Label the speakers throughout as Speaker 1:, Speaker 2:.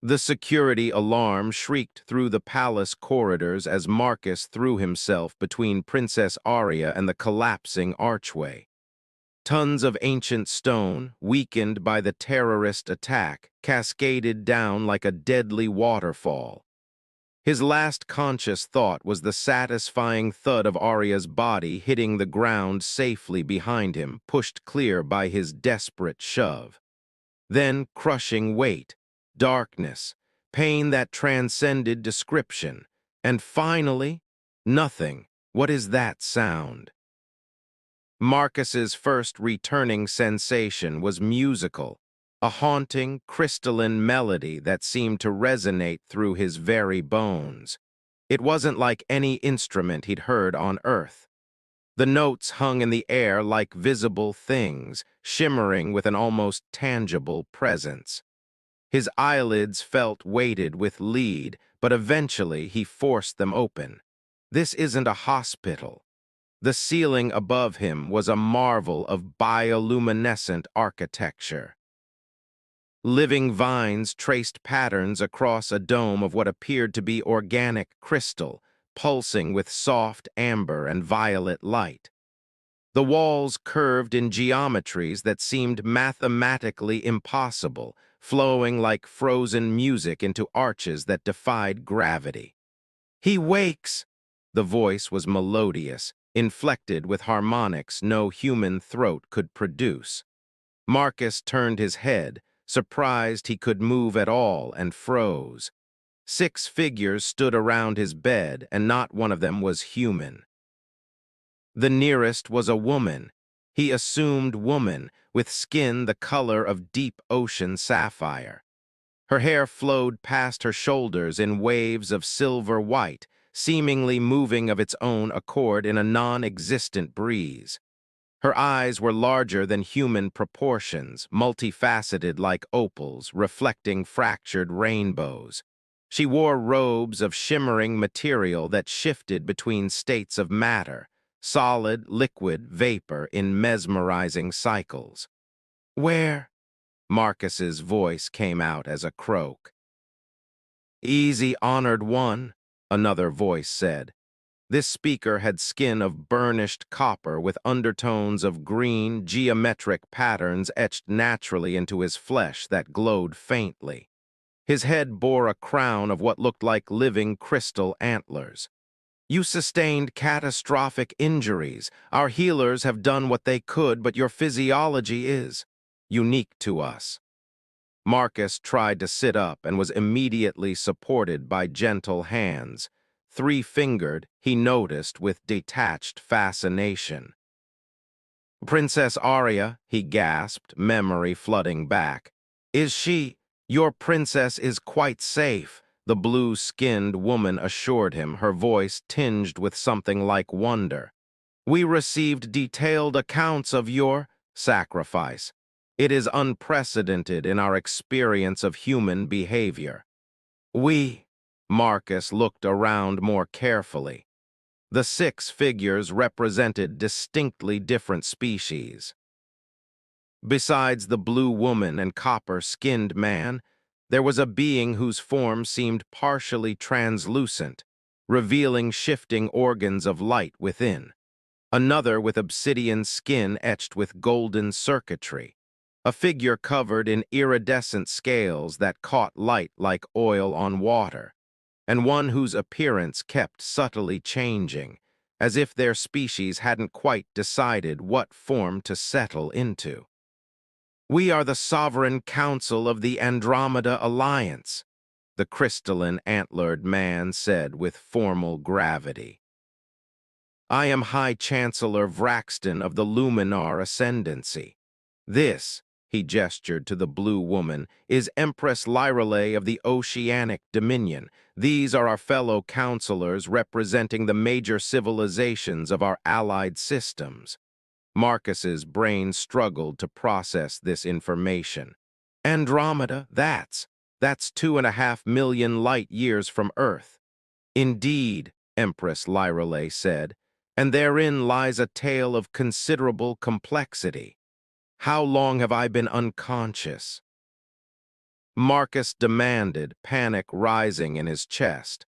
Speaker 1: The security alarm shrieked through the palace corridors as Marcus threw himself between Princess Arya and the collapsing archway. Tons of ancient stone, weakened by the terrorist attack, cascaded down like a deadly waterfall. His last conscious thought was the satisfying thud of Arya's body hitting the ground safely behind him, pushed clear by his desperate shove. Then crushing weight, darkness, pain that transcended description, and finally, nothing. What is that sound? Marcus's first returning sensation was musical, a haunting, crystalline melody that seemed to resonate through his very bones. It wasn't like any instrument he'd heard on Earth. The notes hung in the air like visible things, shimmering with an almost tangible presence. His eyelids felt weighted with lead, but eventually he forced them open. This isn't a hospital. The ceiling above him was a marvel of bioluminescent architecture. Living vines traced patterns across a dome of what appeared to be organic crystal, pulsing with soft amber and violet light. The walls curved in geometries that seemed mathematically impossible, flowing like frozen music into arches that defied gravity. "He wakes!" The voice was melodious, inflected with harmonics no human throat could produce. Marcus turned his head, surprised he could move at all, and froze. 6 figures stood around his bed, and not one of them was human. The nearest was a woman. He assumed woman, with skin the color of deep ocean sapphire. Her hair flowed past her shoulders in waves of silver white, seemingly moving of its own accord in a non-existent breeze. Her eyes were larger than human proportions, multifaceted like opals, reflecting fractured rainbows. She wore robes of shimmering material that shifted between states of matter, solid, liquid, vapor in mesmerizing cycles. "Where?" Marcus's voice came out as a croak. "Easy, honored one," another voice said. This speaker had skin of burnished copper with undertones of green, geometric patterns etched naturally into his flesh that glowed faintly. His head bore a crown of what looked like living crystal antlers. "You sustained catastrophic injuries. Our healers have done what they could, but your physiology is unique to us." Marcus tried to sit up and was immediately supported by gentle hands. 3-fingered, he noticed with detached fascination. "Princess Arya," he gasped, memory flooding back. "Is she? Your princess is quite safe," the blue-skinned woman assured him, her voice tinged with something like wonder. "We received detailed accounts of your sacrifice. It is unprecedented in our experience of human behavior." Marcus looked around more carefully. The 6 figures represented distinctly different species. Besides the blue woman and copper-skinned man, there was a being whose form seemed partially translucent, revealing shifting organs of light within. Another with obsidian skin etched with golden circuitry. A figure covered in iridescent scales that caught light like oil on water. And one whose appearance kept subtly changing, as if their species hadn't quite decided what form to settle into. "We are the Sovereign Council of the Andromeda Alliance," the crystalline antlered man said with formal gravity. "I am High Chancellor Vraxton of the Luminar Ascendancy. This," he gestured to the blue woman, "is Empress Lyrelei of the Oceanic Dominion. These are our fellow counselors representing the major civilizations of our allied systems." Marcus's brain struggled to process this information. "Andromeda, that's 2.5 million light years from Earth." "Indeed," Empress Lyrelei said, "and therein lies a tale of considerable complexity. How long have I been unconscious?" Marcus demanded, panic rising in his chest.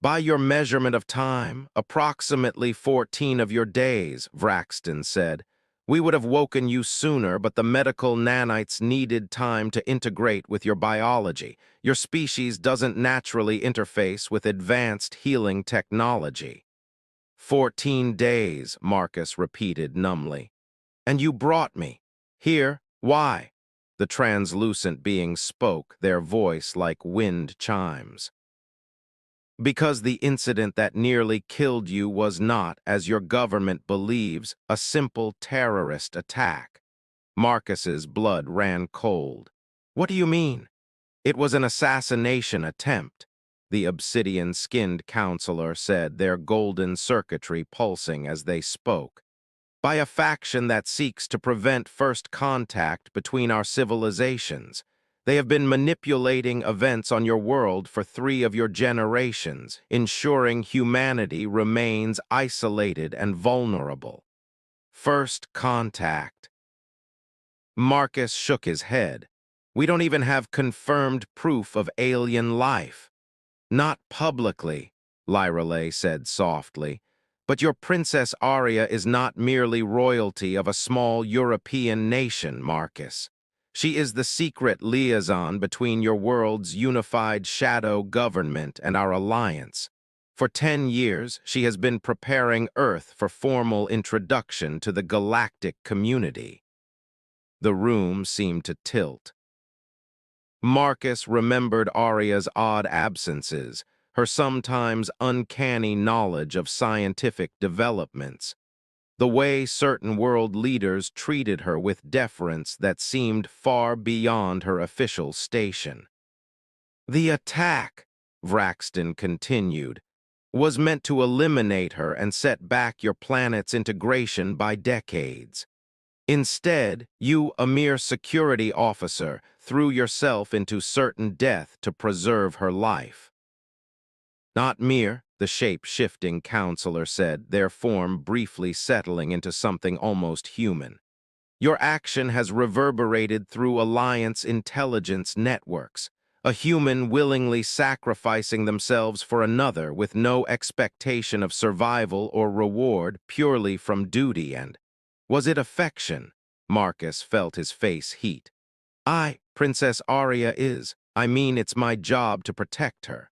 Speaker 1: By your measurement of time, approximately 14 of your days, Vraxton said. We would have woken you sooner, but the medical nanites needed time to integrate with your biology. Your species doesn't naturally interface with advanced healing technology. 14 days, Marcus repeated numbly. And you brought me. Here, why? The translucent being spoke, their voice like wind chimes. Because the incident that nearly killed you was not, as your government believes, a simple terrorist attack. Marcus's blood ran cold. What do you mean? It was an assassination attempt, the obsidian-skinned counselor said, their golden circuitry pulsing as they spoke. By a faction that seeks to prevent first contact between our civilizations. They have been manipulating events on your world for 3 of your generations, ensuring humanity remains isolated and vulnerable. First contact. Marcus shook his head. We don't even have confirmed proof of alien life. Not publicly, Lyrelay said softly. But your Princess Arya is not merely royalty of a small European nation, Marcus. She is the secret liaison between your world's unified shadow government and our alliance. For 10 years, she has been preparing Earth for formal introduction to the galactic community. The room seemed to tilt. Marcus remembered Arya's odd absences, her sometimes uncanny knowledge of scientific developments, the way certain world leaders treated her with deference that seemed far beyond her official station. The attack, Vraxton continued, was meant to eliminate her and set back your planet's integration by decades. Instead, you, a mere security officer, threw yourself into certain death to preserve her life. Not mere, the shape-shifting counselor said, their form briefly settling into something almost human. Your action has reverberated through Alliance intelligence networks, a human willingly sacrificing themselves for another with no expectation of survival or reward purely from duty and... Was it affection? Marcus felt his face heat. Princess Arya is. I mean, it's my job to protect her.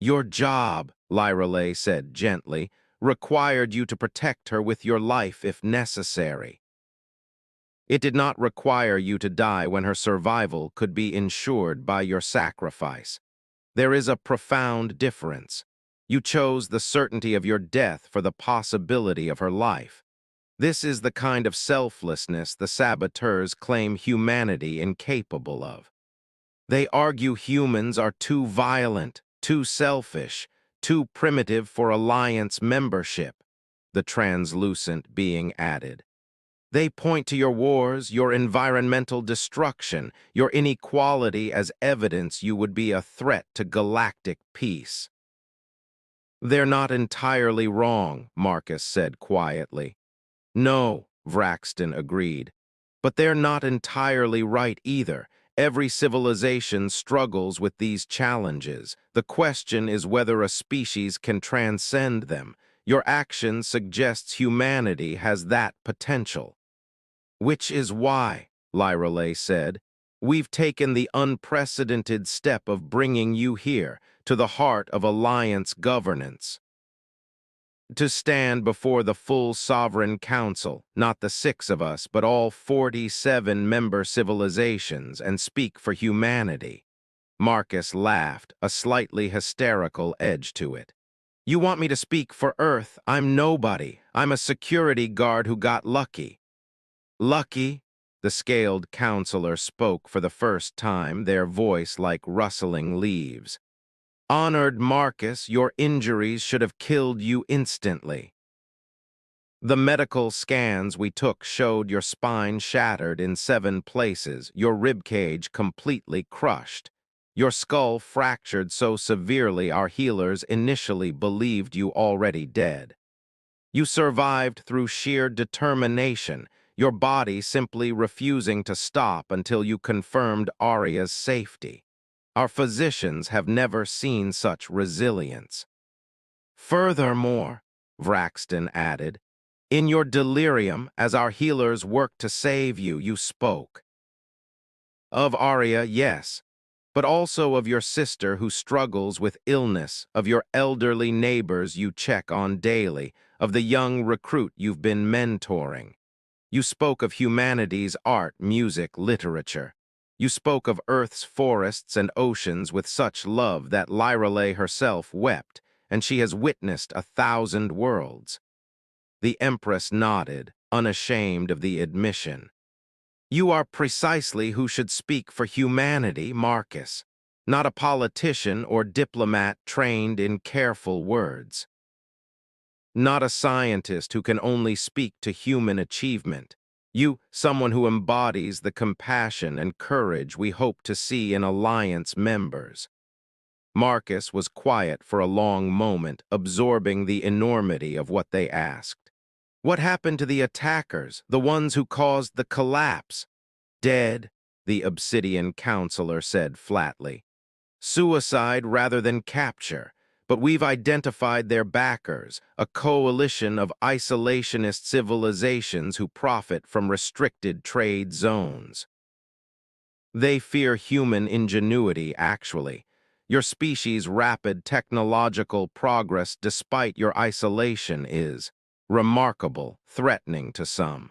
Speaker 1: Your job, Lyrelay said gently, required you to protect her with your life if necessary. It did not require you to die when her survival could be ensured by your sacrifice. There is a profound difference. You chose the certainty of your death for the possibility of her life. This is the kind of selflessness the saboteurs claim humanity incapable of. They argue humans are too violent, too selfish, too primitive for Alliance membership, the translucent being added. They point to your wars, your environmental destruction, your inequality as evidence you would be a threat to galactic peace. They're not entirely wrong, Marcus said quietly. No, Vraxton agreed. But they're not entirely right either. Every civilization struggles with these challenges. The question is whether a species can transcend them. Your action suggests humanity has that potential. Which is why, Lyrelay said, we've taken the unprecedented step of bringing you here, to the heart of Alliance governance. To stand before the full sovereign council, not the 6 of us, but all 47 member civilizations, and speak for humanity. Marcus laughed, a slightly hysterical edge to it. You want me to speak for Earth? I'm nobody. I'm a security guard who got lucky. Lucky? The scaled counselor spoke for the first time, their voice like rustling leaves. Honored Marcus, your injuries should have killed you instantly. The medical scans we took showed your spine shattered in 7 places, your ribcage completely crushed. Your skull fractured so severely our healers initially believed you already dead. You survived through sheer determination. your body simply refusing to stop until you confirmed Arya's safety. Our physicians have never seen such resilience. Furthermore, Vraxton added, in your delirium, as our healers worked to save you, you spoke. Of Arya, yes, but also of your sister who struggles with illness, of your elderly neighbors you check on daily, of the young recruit you've been mentoring. You spoke of humanity's art, music, literature. You spoke of Earth's forests and oceans with such love that Lyrale herself wept, and she has witnessed 1,000 worlds. The Empress nodded, unashamed of the admission. You are precisely who should speak for humanity, Marcus, not a politician or diplomat trained in careful words. Not a scientist who can only speak to human achievement. You, someone who embodies the compassion and courage we hope to see in Alliance members. Marcus was quiet for a long moment, absorbing the enormity of what they asked. What happened to the attackers, the ones who caused the collapse? Dead, the Obsidian counselor said flatly. Suicide rather than capture, but we've identified their backers, a coalition of isolationist civilizations who profit from restricted trade zones. They fear human ingenuity, actually. Your species' rapid technological progress despite your isolation is remarkable, threatening to some.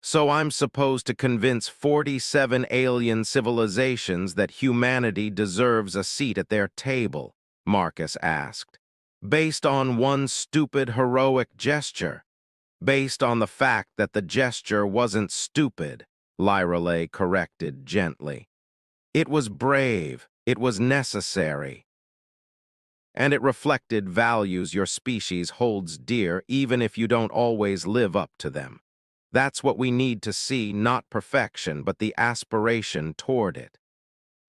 Speaker 1: So I'm supposed to convince 47 alien civilizations that humanity deserves a seat at their table, Marcus asked. Based on one stupid heroic gesture. Based on the fact that the gesture wasn't stupid, Lyrale corrected gently. It was brave, it was necessary. And it reflected values your species holds dear even if you don't always live up to them. That's what we need to see, not perfection, but the aspiration toward it.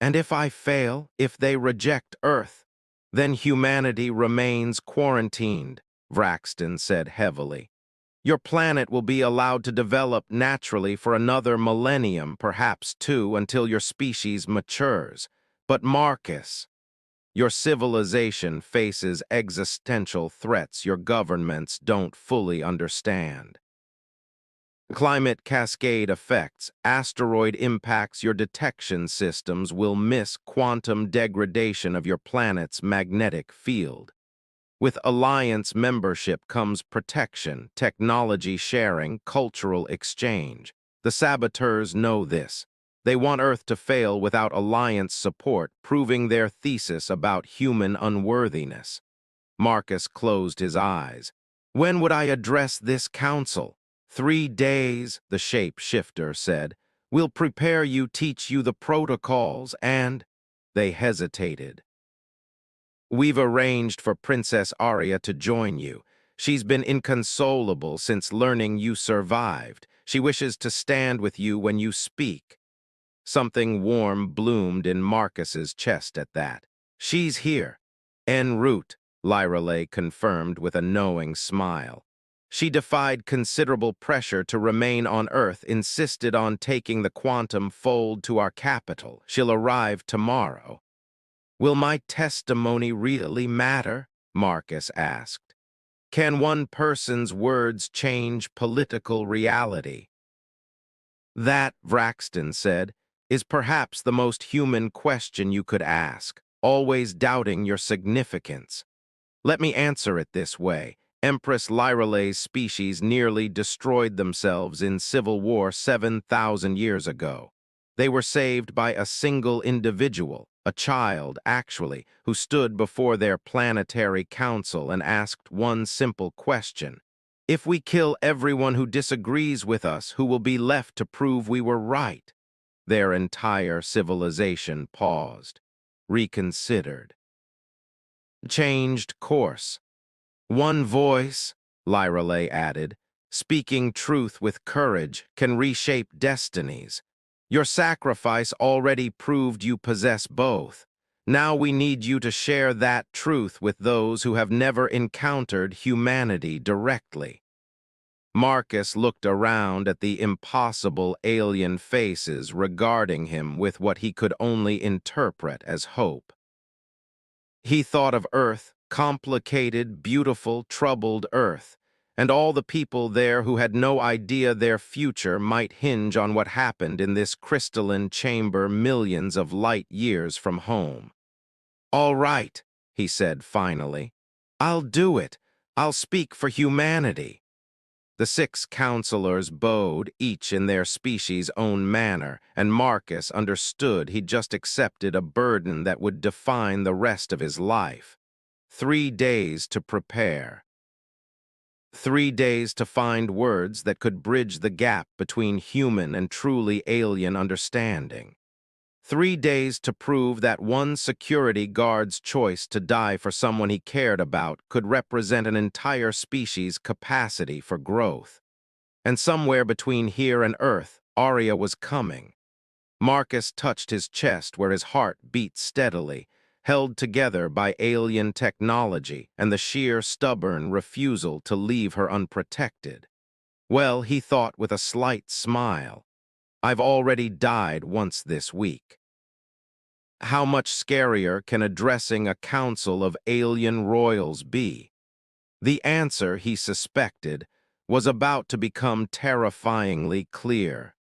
Speaker 1: And if I fail, if they reject Earth, then humanity remains quarantined, Vraxton said heavily. Your planet will be allowed to develop naturally for another millennium, perhaps two, until your species matures. But Marcus, your civilization faces existential threats your governments don't fully understand. Climate cascade effects, asteroid impacts your detection systems will miss quantum degradation of your planet's magnetic field. With Alliance membership comes protection, technology sharing, cultural exchange. The saboteurs know this. They want Earth to fail without Alliance support, proving their thesis about human unworthiness. Marcus closed his eyes. When would I address this council? 3 days, the shape-shifter said. We'll prepare you, teach you the protocols, and... They hesitated. We've arranged for Princess Arya to join you. She's been inconsolable since learning you survived. She wishes to stand with you when you speak. Something warm bloomed in Marcus's chest at that. She's here. En route, Lyrale confirmed with a knowing smile. She defied considerable pressure to remain on Earth, insisted on taking the quantum fold to our capital. She'll arrive tomorrow. Will my testimony really matter? Marcus asked. Can one person's words change political reality? That, Vraxton said, is perhaps the most human question you could ask, always doubting your significance. Let me answer it this way. Empress Lyrale's species nearly destroyed themselves in civil war 7,000 years ago. They were saved by a single individual, a child, actually, who stood before their planetary council and asked one simple question. If we kill everyone who disagrees with us, who will be left to prove we were right? Their entire civilization paused, reconsidered, changed course. One voice, Lyrale added, speaking truth with courage, can reshape destinies. Your sacrifice already proved you possess both. Now we need you to share that truth with those who have never encountered humanity directly. Marcus looked around at the impossible alien faces regarding him with what he could only interpret as hope. He thought of Earth, complicated, beautiful, troubled Earth, and all the people there who had no idea their future might hinge on what happened in this crystalline chamber millions of light years from home. "All right," he said finally. "I'll do it. I'll speak for humanity." The six counselors bowed, each in their species' own manner, and Marcus understood he'd just accepted a burden that would define the rest of his life. 3 days to prepare. 3 days to find words that could bridge the gap between human and truly alien understanding. 3 days to prove that one security guard's choice to die for someone he cared about could represent an entire species' capacity for growth. And somewhere between here and Earth, Arya was coming. Marcus touched his chest where his heart beat steadily, held together by alien technology and the sheer stubborn refusal to leave her unprotected. Well, he thought with a slight smile, I've already died once this week. How much scarier can addressing a council of alien royals be? The answer, he suspected, was about to become terrifyingly clear.